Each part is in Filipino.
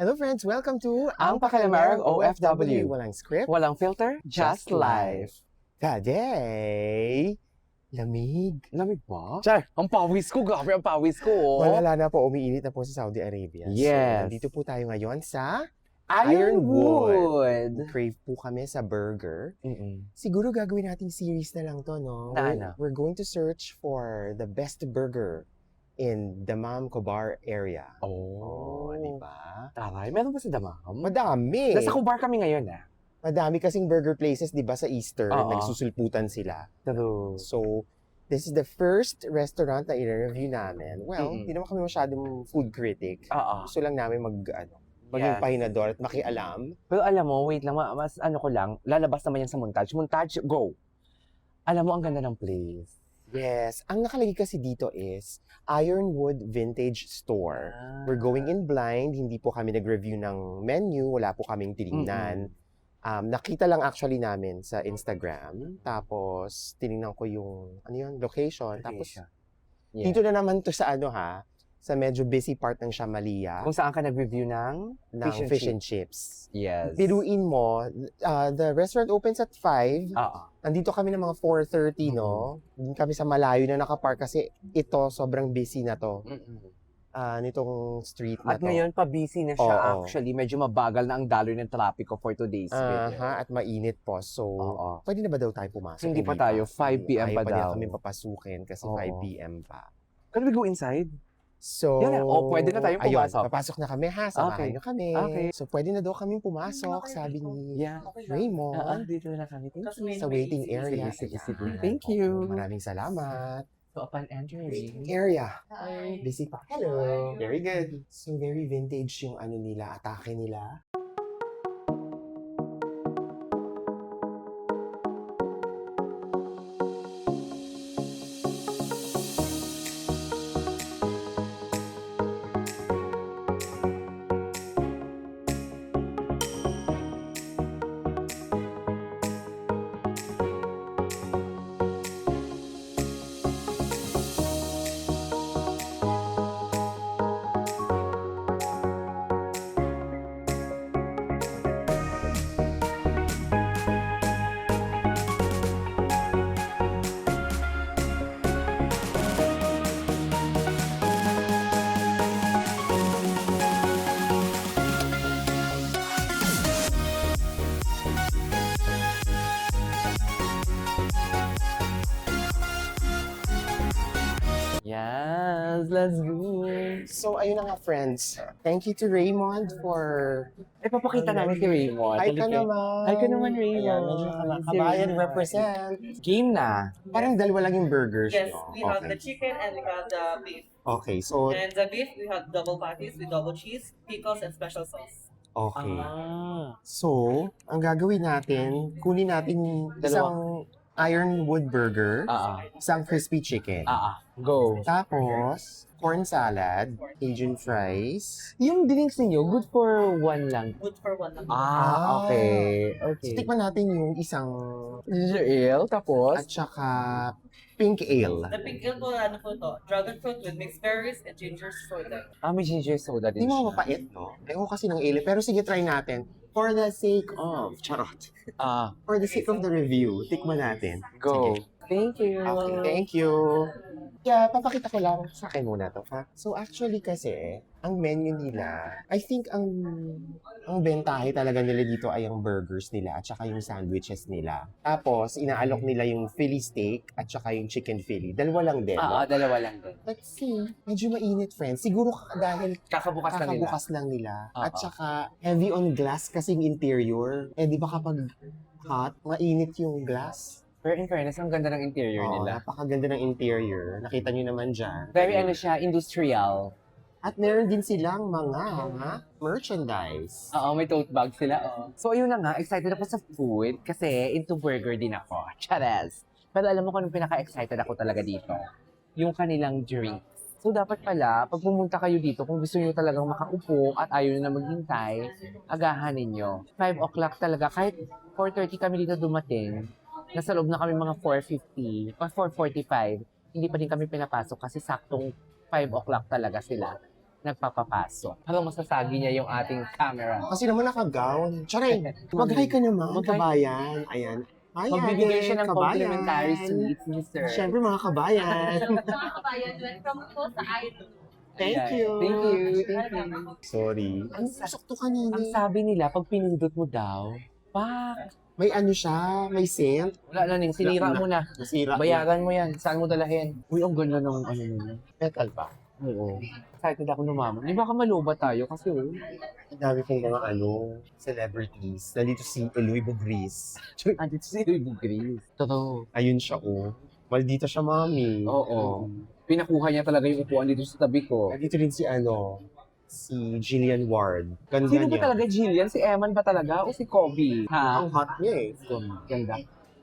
Hello friends, welcome to Ang Pakilamarang OFW. Walang script, Walang filter, just life. Today, lamig. Lamig ba? Char! Ang pawis ko, grabe ang pawis ko. Oh. Malala na po, umiinit na po sa Saudi Arabia. Yes. So, nandito po tayo ngayon sa Ironwood. Crave po kami sa burger. Mm-mm. Siguro gagawin nating series na lang to, no? Na ano? We're going to search for the best burger in Dammam Khobar area. Oh, di ba? Taray, meron ba sa Dammam? Madami. Nasa Khobar kami ngayon, ah. Madami kasing burger places, di ba, sa Easter, Oo. nagsusulputan sila. True. So, this is the first restaurant na i-review namin. Well, hindi naman kami masyadong food critic. Oo. Gusto lang namin maging Yes. pahinador at makialam. Pero alam mo, wait lang, mas ano ko lang, lalabas naman yan sa montage. Montage, go! Alam mo, ang ganda ng place. Yes. Ang nakalagay kasi dito is Ironwood Vintage Store. We're going in blind. Hindi po kami nag-review ng menu. Wala po kaming tinignan. Nakita lang actually namin sa Instagram. Tapos, tinignan ko yung, location. Tapos, Yeah. dito na naman to sa sa medyo busy part ng Shamalia Kung saan ka nag-review ng fish and chips. Yes. Biruin mo, the restaurant opens at 5. Oo. Nandito kami ng mga 4:30, no? Hindi kami sa malayo na nakapark kasi ito, sobrang busy na to. Nitong street na At to. ngayon, pa-busy na siya Oo. actually. Medyo mabagal na ang daloy ng trapiko for today's video. At mainit po. So, Oo. pwede na ba daw tayo pumasok? Hindi pa tayo. 5 p.m. pa Pwede daw. na kami papasukin kasi Oo. 5 p.m. pa. Can we go inside? So, Yan na. Pwede na tayong ayun, pumasok. papasok na kami ha. Samahan Okay. nyo kami. Okay. So, pwede na daw kami pumasok, sabi ni Yeah. Raymond. Dito na kami. Sa waiting area. Sige. Ayan. Thank you. Maraming salamat. So, upon entering. Area. Hi. Busy pa. Hello. Very good. So, very vintage yung nila, atake nila. Yes, let's go. So, ayun na nga, friends. Thank you to Raymond for... Papakita namin si Raymond. Hi ka naman. Hi ka naman, Raymond. Ayan, medyo kabayan represent. Game na. Parang dalawa lang yung burgers, Yes, no? we have the chicken and we have the beef. Okay, so... And the beef, we have double patties with double cheese, pickles, and special sauce. Okay. Ah. So, ang gagawin natin, kunin natin isang Ironwood burger, isang crispy chicken. Go. Tapos, corn salad, Cajun fries. Yung drinks ninyo, good for one lang. Good for one. Okay. So, Okay. tikman natin yung isang... Ginger ale, tapos? At saka, pink ale. The pink ale po, ano po to? Dragon fruit with mixed berries and ginger soda. May ginger soda din Hindi mo siya. mapait, no? Ayoko kasi ng ale. Pero sige, try natin. For the sake of... Charot. For the sake of the review, tikman natin. Go. Sige. Thank you. Okay, thank you. Yeah, papakita ko lang sa akin muna to, ha? So actually kasi, ang menu nila, I think ang bentahe talaga nila dito ay ang burgers nila at saka yung sandwiches nila. Tapos, inaalok nila yung Philly steak at saka yung chicken Philly. Dalawa lang din, no? Dalawa lang din. Let's see. Medyo mainit, friends. Siguro dahil Kakabukas lang nila. kakabukas lang nila. At Oo. saka, heavy on glass kasing interior. Di ba kapag hot, mainit yung glass? Pero in fairness, ang ganda ng interior Oo, nila. napakaganda ng interior. Nakita nyo naman dyan. Very siya, industrial. At meron din silang mga merchandise. May tote bag sila. So ayun na nga, excited ako sa food kasi into burger din ako. Charas! Pero alam mo kung anong pinaka-excited ako talaga dito? Yung kanilang drinks. So dapat pala, pag pumunta kayo dito, kung gusto niyo talagang makaupo at ayaw nyo na maghintay, agahan ninyo. 5 o'clock talaga, kahit 4:30 kami dito dumating, nasa loob na kami mga 4:50 or 4:45, hindi pa din kami pinapasok kasi saktong 5 o'clock talaga sila. nagpapapasok. Parang masasagi niya yung ating camera. Kasi naman naka-gown. Charay, mag-hi ka naman, Mag-hi. kabayan. Ayan. Hi, Magbibigay ate, siya ng kabayan. complimentary sweets, Mr. Siyempre, mga kabayan. Kabayan, welcome po sa Idol. Thank Ayan. you. Thank you. Sorry. Ang susok to kanina. Ang sabi nila, pag pinindot mo daw, pak, May ano siya, may scent. wala na ning, sinira mo na. Nasira. Bayaran mo yan. Saan mo dalahin? Uy, ang ganda ng ano mo. Metal pa. Oo. Excited ako numaman. Di ba ka maluba tayo? Kasi, Ang dami kong mga celebrities. Nandito si Eloy Bugris. andito si Ruby Grace. Totoo. Ayun siya, oh. Maldita siya, mami. Oo. Pinakuha niya talaga yung upuan dito sa tabi ko. Nandito rin si Jillian Ward. Ganda Sino ba niya. talaga, Jillian? Si Eman ba talaga? O si Kobe? Ha? Ang hot niya eh. Ganda.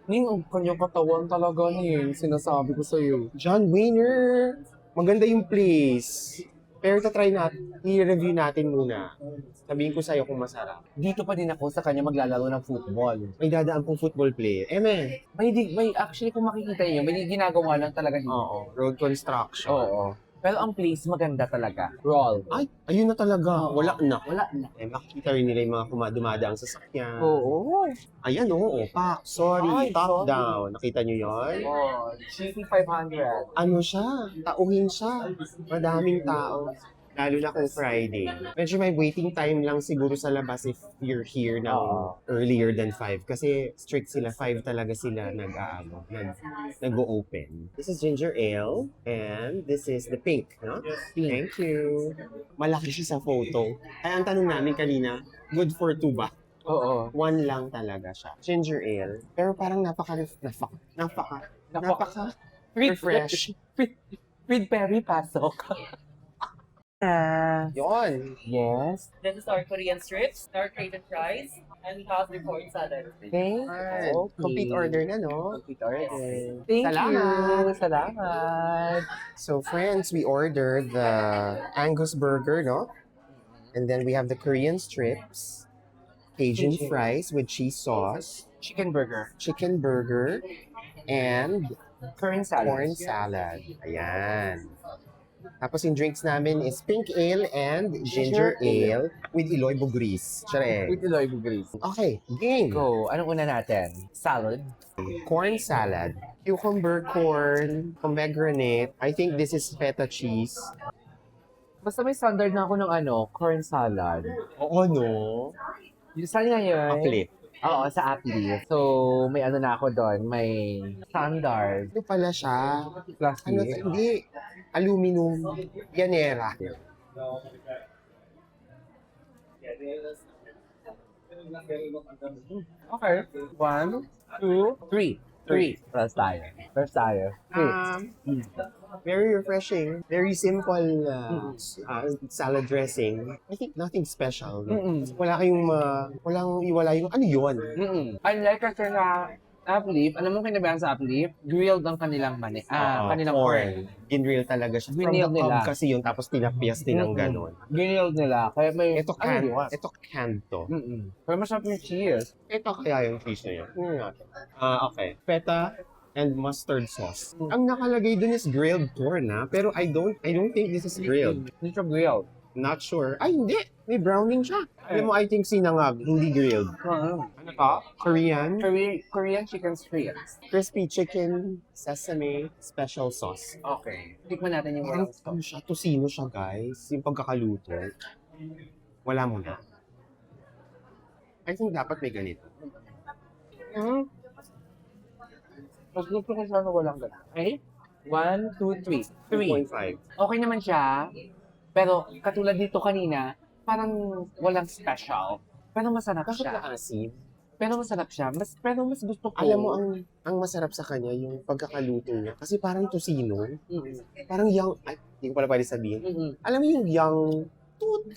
Ning, ang kanyang katawan talaga, Ning. Sinasabi ko sa'yo. John Wayner. Maganda yung place. Pero try natin, i-review natin muna. Sabihin ko sa'yo kung masarap. Dito pa din ako sa kanya maglalaro ng football. May dadaan pong football player. Eme. May actually kung makikita niyo, may ginagawa lang talaga dito. Oo. Road construction. Oo. Pero ang place maganda talaga. Roll. Ay, ayun na talaga. Wala na. Wala na. Eh, makikita rin nila yung mga dumadaang sasakyan. Oo. Ayan, oo. Pak. Sorry. Ay, Top sorry. down. Nakita nyo yun? Oh, GP 500. Ano siya? Tauhin siya. Madaming tao. Lalo na kung Friday. Medyo may waiting time lang siguro sa labas if you're here ng Oo. earlier than 5. Kasi strict sila. 5 talaga sila nag-o-open. This is ginger ale. And this is the pink. No? Thank you. Malaki siya sa photo. Ay, ang tanong namin kanina, good for 2 ba? Oo. 1 lang talaga siya. Ginger ale. Pero parang napaka refresh. With Perry pasok. Yon. Yes. This is our Korean strips, our created fries, and we have the corn salad. Okay. Complete order na, no? Complete order. Thank Salamat. you. Salamat. So, friends, we ordered the Angus burger, no? And then we have the Korean strips, Cajun Cajun. fries with cheese sauce, Chicken burger. chicken burger, and Current salad. corn salad. Ayan. Tapos yung drinks namin is pink ale and ginger ale with Eloy Bugris. Tsare. With Eloy Bugris. Okay, game. Go. Anong una natin? Salad. Corn salad. Cucumber corn, pomegranate. I think this is feta cheese. Basta may standard na ako ng corn salad. Oo, no? Saan nga yun? Uplift. Oo, sa Uplift. So, may na ako doon. May standard. Ito pala siya. Plastic. Hindi. Aluminum. Yanera. Okay. 1, 2, 3. 3. First tayo. First tayo. Very refreshing. Very simple salad dressing. I think nothing special. No? Wala kayong walang iwala yung ano yun. Unlike kasi sa Uplift, alam mo kinabahan sa Uplift, grilled ang kanilang kanilang corn. Ginrill talaga siya. From Ginrill the cob nila. kasi yun, tapos tinapyas din ng ganon. Grilled nila. Kaya may... Ito canned to. Pero masarap yung cheese. Ito kaya yung cheese na yun. Tingnan natin. Okay. Feta and mustard sauce. Ang nakalagay dun is grilled corn, ha? Pero I don't think this is grilled. Hindi siya grilled. Not sure. Ay, hindi. May browning siya. Alam mo, I think sinangag, hindi grilled. Ano ka? Korean. Korean chicken strips. Crispy chicken, sesame, special sauce. Okay. Tikman natin yung Parang walang ano siya, tosino siya, guys. Yung pagkakaluto. Wala mo na. I think dapat may ganito. Mas gusto ko siya na walang gana. Okay? 1, 2, 3. 3. 2.5. Okay naman siya. Pero katulad dito kanina, parang walang special. Pero masarap Bakit siya. maasim? Pero masarap siya. Pero mas gusto ko. Alam mo, ang masarap sa kanya, yung pagkakaluto niya. Kasi parang tosino. Parang young, ay, hindi ko pala pwede sabihin. Alam mo yung young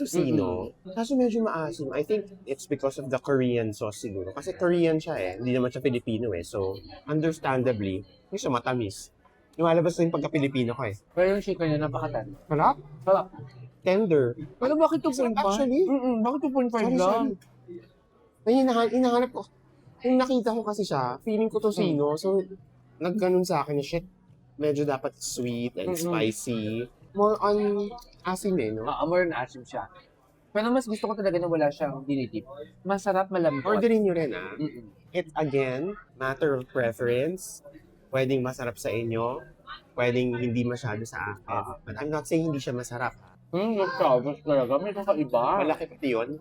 tosino. Kaso medyo maasim. I think it's because of the Korean sauce siguro. Kasi Korean siya eh. Hindi naman siya Filipino eh. So, understandably, hindi siya matamis. Lumalabas na yung pagka-Pilipino ko eh. Pero yung chicken niya napakatan. Sarap? Sarap. Tender. Pero bakit 2.5? Actually? Bakit 2.5 Sorry, lang? May hinahanap ko. Yung nakita ko kasi siya, feeling ko tosino. So, nagganon sa akin na shit. Medyo dapat sweet and spicy. more on asin eh, no? More na asim siya. Pero mas gusto ko talaga na wala siyang dinitip. Masarap, malambot. Orderin nyo rin ah. Mm-mm. It's again, matter of preference. Pwedeng masarap sa inyo, pwedeng hindi masyado sa akin. But I'm not saying hindi siya masarap. Nagkabos talaga. May kakaiba. Malaki pati yun.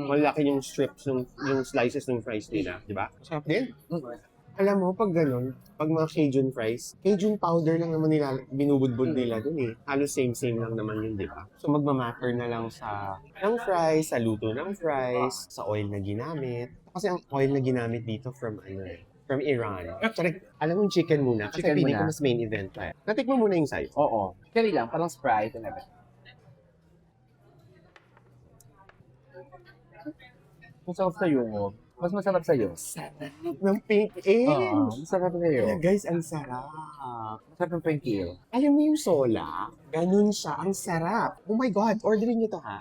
Malaki yung strips, yung slices ng fries nila, di ba? Masarap din. Alam mo, pag ganun, pag mga Cajun fries, Cajun powder lang naman nila, binubudbud nila dun eh. Halos same-same lang naman yun, di ba? So magmamatter na lang sa ng fries, sa luto ng fries, sa oil na ginamit. Kasi ang oil na ginamit dito from from Iran. Tsaka, alam mo yung chicken muna. Kasi Chicken piling muna. ko mas main event pa. Natikman mo muna yung size. Oo. Carry lang, parang Sprite and everything. Masarap sa'yo. Mas masarap sa'yo. Ng pink ale. Masarap sa'yo. Kaya guys, ang sarap. Masarap ng pancake. Alam mo yung sola? Ganun siya. Ang sarap. Oh my God, orderin nyo to ha.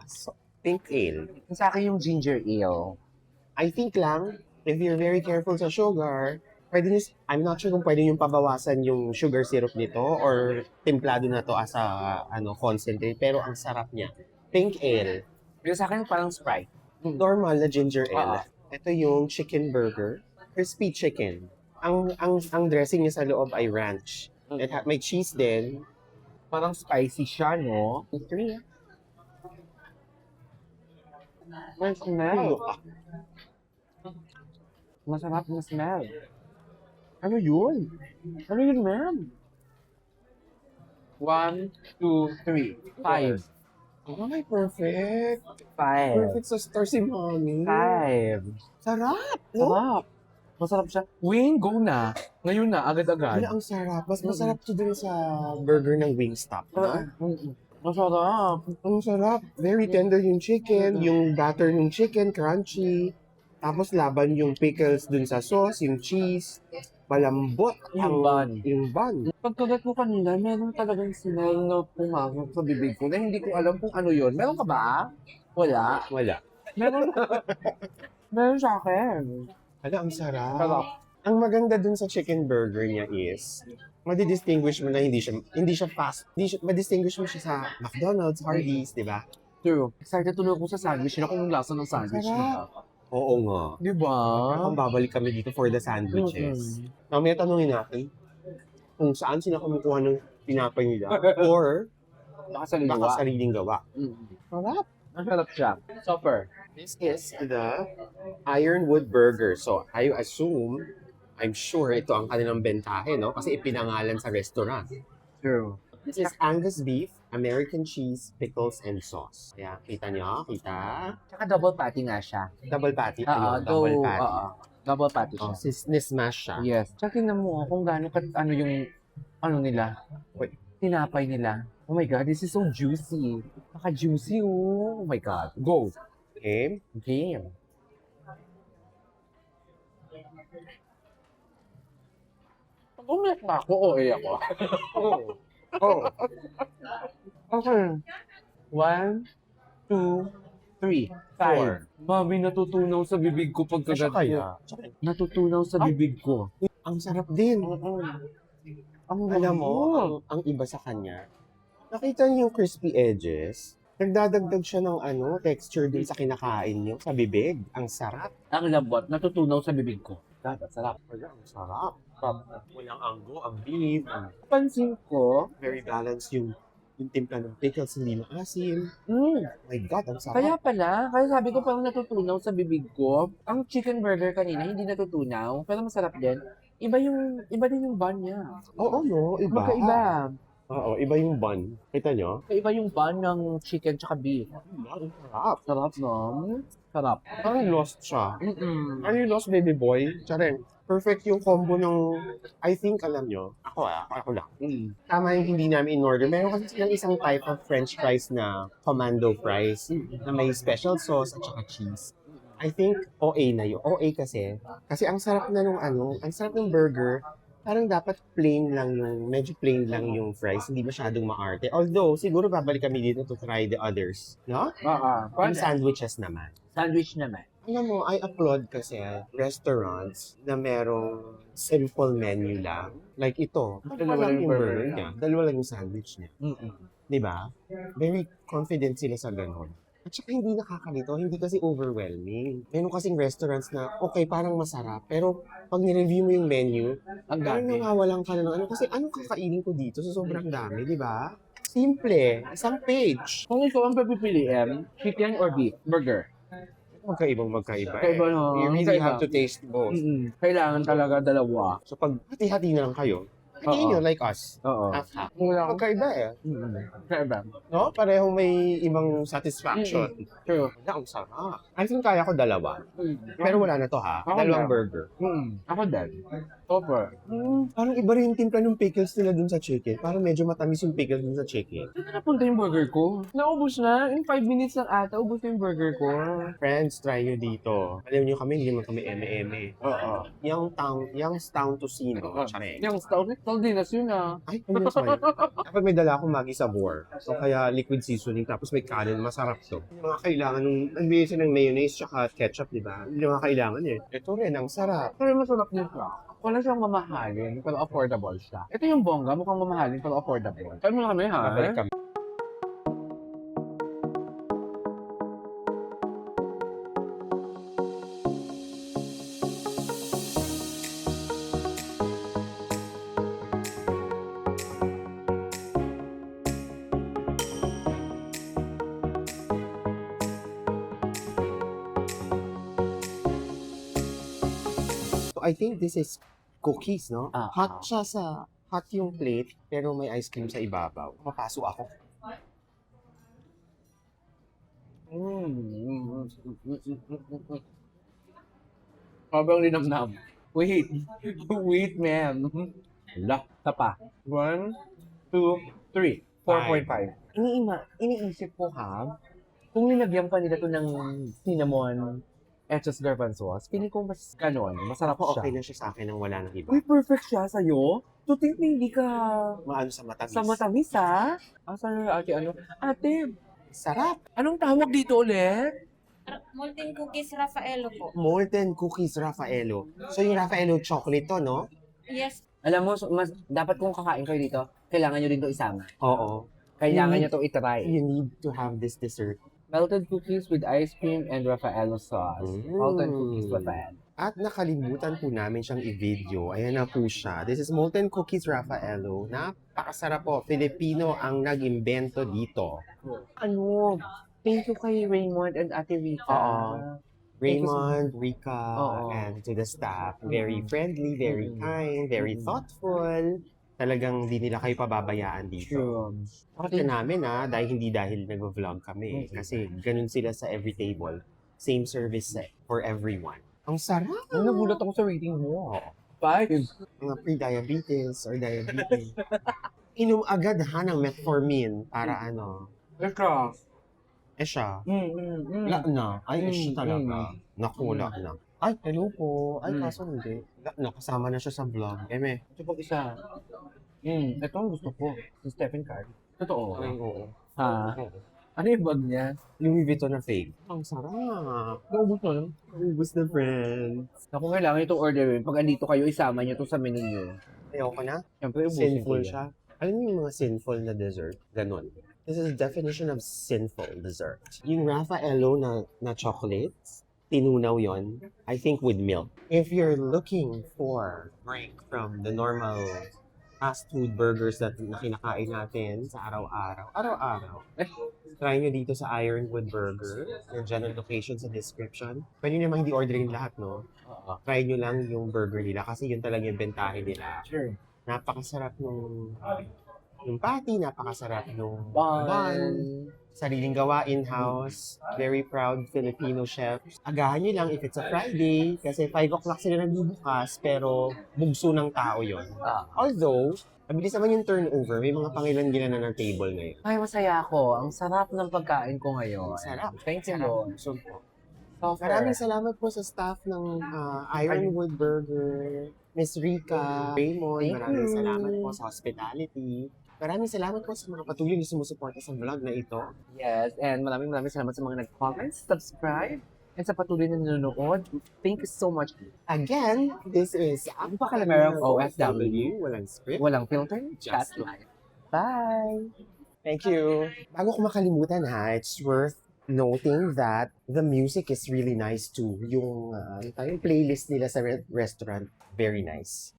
Pink ale. Sa akin yung ginger ale. I think lang, if you're very careful sa sugar, pwede nyo, I'm not sure kung pwede nyo pabawasan yung sugar syrup nito or templado na to as a concentrate. Pero ang sarap niya. Pink ale. Pero sa akin parang Sprite. Normal na ginger ale. Ito yung chicken burger. Crispy chicken. Ang dressing niya sa loob ay ranch. May cheese din. Parang spicy siya, no? Three. May smell. Masarap na smell. Ano yun? Ano yun, ma'am? 1, 2, 3. 5. Ay, perfect. 5. Perfect sa star si mommy. 5. Sarap. No? Sarap. Masarap siya. Wing, go na. Ngayon na, agad-agad. Ano ang sarap. Mas masarap to dun sa burger ng Wingstop. Na? Masarap. Ang sarap. Very tender yung chicken. Yung batter ng chicken, crunchy. Tapos laban yung pickles dun sa sauce, yung cheese. Malambot. Yung bun. Yung bun. Pagkagat ko kanina, meron talagang smell na pumasok sa bibig ko na hindi ko alam kung ano yun. Meron ka ba? Wala. Wala. Meron. Meron sa akin. Ano, ang sarap. Sarap. Ang maganda dun sa chicken burger niya is, madidistinguish mo na hindi siya fast. Madistinguish mo siya sa McDonald's, Hardee's, di ba? True. Excited tuloy ako sa sandwich. Yun ako yung lasa ng sandwich nila. Oo nga. Di ba? Kung babalik kami dito for the sandwiches. Mamaya tanungin natin kung saan sila kumukuha ng tinapay nila or baka Nakasaliwa. sariling gawa. Sarap. Masarap siya. Supper. This is the Ironwood Burger. So, I assume, I'm sure ito ang kanilang bentahe, no? Kasi ipinangalan sa restaurant. True. This is Angus beef, American cheese, pickles, and sauce. Kaya, kita nyo? Kita? Tsaka double patty nga siya. Double patty. Oo, Ayun, double patty. Double patty Oh, siya. nismash siya. Yes. Tsaka tingnan mo kung gaano ano yung ano nila. Wait. Tinapay nila. Oh my God, this is so juicy. Naka-juicy, oh. Oh my God. Go. Okay. Game. Pag umiyak na ako, ako. Oh. Okay. 1, 2, 3, 5. Mami, natutunaw sa bibig ko pagkagat ko. kaya? Natutunaw sa bibig ko. Ang sarap din. Ang Alam mo, ang iba sa kanya, nakita niyo yung crispy edges, nagdadagdag siya ng texture din sa kinakain niyo, sa bibig. Ang sarap. ang lambot, natutunaw sa bibig ko. Sarap. Ang sarap. Walang anggo, ang beef. Pansin ko, Very balanced yung timpla ng pickles, hindi maasim. mm, Oh my God, ang sarap. kaya sabi ko parang natutunaw sa bibig ko. Ang chicken burger kanina, hindi natutunaw, pero masarap din. Iba din yung bun niya. Oo, no? Iba. Magkaiba. Oo, iba yung bun. Kita nyo? Iba yung bun ng chicken tsaka beef. Ang sarap. Sarap, no? Sarap. Parang lost siya. Mm-mm. Are you lost, baby boy? Charing. Perfect yung combo ng, I think, alam nyo, ako lang. Tama yung hindi namin in-order. Meron kasi silang isang type of french fries na commando fries na may special sauce at saka cheese. I think OA na yun. OA kasi ang sarap na nung ang sarap ng burger, parang dapat medyo plain lang yung fries, hindi masyadong maarte. Although, siguro babalik kami dito to try the others. No? Yung sandwiches naman. Sandwich naman. Alam mo, I applaud kasi restaurants na merong simple menu lang. Like ito, Dalawa lang yung burger niya. Dalawa lang yung sandwich niya. Di ba? Very confident sila sa ganun. At saka hindi nakakalito, hindi kasi overwhelming. Meron kasing restaurants na, okay, parang masarap, pero pag nireview mo yung menu, Ang parang dami. nawawalan ka na ng ano. Kasi anong kakainin ko dito sa sobrang dami, di ba? Simple. Isang page. Kung ikaw ang papipiliin, chicken or beef? Burger. Magkaiba. Magkaiba, no? You really Magkaiba. have to taste both. Kailangan talaga dalawa. So pag hati-hati na lang kayo, hatiin Oo. nyo like us. Oo. Half-half. Wala. Magkaiba eh. Kaiba. No? Parehong may ibang satisfaction. True. Wala, ang sarap. I think kaya ko dalawa. Pero wala na to ha. Ako Dalawang lang. burger. Ako din. Super. Parang iba rin yung timpla ng pickles nila dun sa chicken. Parang medyo matamis yung pickles dun sa chicken. Saan napunta yung burger ko? Naubos na. In 5 minutes lang ata, ubos na yung burger ko. Friends, try nyo dito. Alam nyo kami, hindi naman kami eme-eme. Oo. Yung town to sino. Tsare. Yung Saldinas yun ah. Ay, ano ba yun? Dapat may dala akong Maggi Sabor. So, kaya liquid seasoning, tapos may kanin, masarap to. Yung mga kailangan nung nagbigay siya ng mayonnaise tsaka ketchup, di ba? Hindi mga kailangan eh. Ito rin, ang sarap. Pero masarap din siya. Wala siyang mamahalin, pero affordable siya. Ito yung bongga, mukhang mamahalin, pero affordable. Kaya mo na kami ha? Babalik kami. So, I think this is cookies, no? Ah, Hot siya hot yung plate, pero may ice cream sa ibabaw. Mapaso ako. Sobrang linamnam. Wait. Wait, man. Hala, tapa. 1, 2, 3. 4.5. Iniisip ko ha, kung nilagyan pa nila to ng cinnamon etchos garbanzos, feeling ko mas ganon, masarap Ako siya. okay na siya sa akin nang wala nang iba. Uy, perfect siya sa'yo. To think na hindi ka Maano sa matamis. sa matamis ha. Asan na ate ano? Ate, Sarap. anong tawag dito ulit? Molten cookies Raffaello po. Molten cookies Raffaello. So yung Raffaello chocolate to, no? Yes. Alam mo, mas dapat kung kakain kayo dito, kailangan nyo rin to isama. Oo. Kailangan Mm. nyo to itry. You need to have this dessert. Melted cookies with ice cream and Raffaello sauce. Mm. Molten cookies with that. At nakalimutan po namin siyang i-video. Ayan na po siya. This is Molten Cookies Raffaello. Napakasarap po. Filipino ang nag-imbento dito. Ano? Thank you kay Raymond and Ate Rita. Oo. Raymond, Rika, Oo. and to the staff. Very friendly, very Mm. kind, very thoughtful. Talagang di nila kayo pababayaan dito. True. Kasi namin dahil nag-vlog kami. Kasi ganun sila sa every table. Same service for everyone. Ang sarap! Nagulat ako sa rating mo. 5. Mga pre-diabetes or diabetes. Inom agad ng metformin para ano. Eka. Siya. Mm. Wala na. Ay, siya talaga. Mm. Naku, wala na. Ay, hello po. Ay, Mm. kaso hindi. Wala na, kasama na siya sa vlog. Eme. Ito pag isa. Ito ang gusto ko. Si Stephen Curry. Totoo. Ay, oo. Ha? Oo. Ano yung bag niya? Louis Vuitton na fake. Ang sarap. Naubos na lang. Ubus na, friends. Kung kailangan nyo itong orderin, pag andito kayo, isama nyo to sa menu nyo. Ayoko na. Siyempre, ubusin ko Sinful yan. siya. Alam niyo yung mga sinful na dessert? Ganon. This is the definition of sinful dessert. Yung Raffaello na chocolates, tinunaw yon. I think with milk. If you're looking for break from the normal fast food burgers na kinakain natin sa araw-araw, try nyo dito sa Ironwood Burger. Nandiyan ang location sa description. Pwede nyo namang hindi orderin lahat, no? Oo. Try nyo lang yung burger nila kasi yun talaga yung bentahe nila. Sure. Napakasarap nung patty, napakasarap nung Bun. bun. Sariling gawa in-house. Very proud Filipino chefs. Agahan nyo lang if it's a Friday kasi 5 o'clock sila nagbubukas pero bugso ng tao yon. Although, mabilis naman yung turnover. May mga pangilan-gilan na ng table ngayon. Ay, masaya ako. Ang sarap ng pagkain ko ngayon. Sarap. Thank you, Sarap. Lord. Busog po. Software. Maraming salamat po sa staff ng Ironwood Burger, Miss Rika, Raymond. Thank Maraming you. salamat po sa hospitality. Maraming salamat po sa mga patuloy na sumusuporta sa vlog na ito. Yes, and maraming salamat sa mga nag-comment, subscribe, and sa patuloy na nanonood. Thank you so much. Again, this is Ang Pakalamerong OFW. Walang script. Walang filter, just life. Bye! Thank you. Bago ko makalimutan ha, it's worth noting that the music is really nice too. Yung playlist nila sa restaurant, very nice.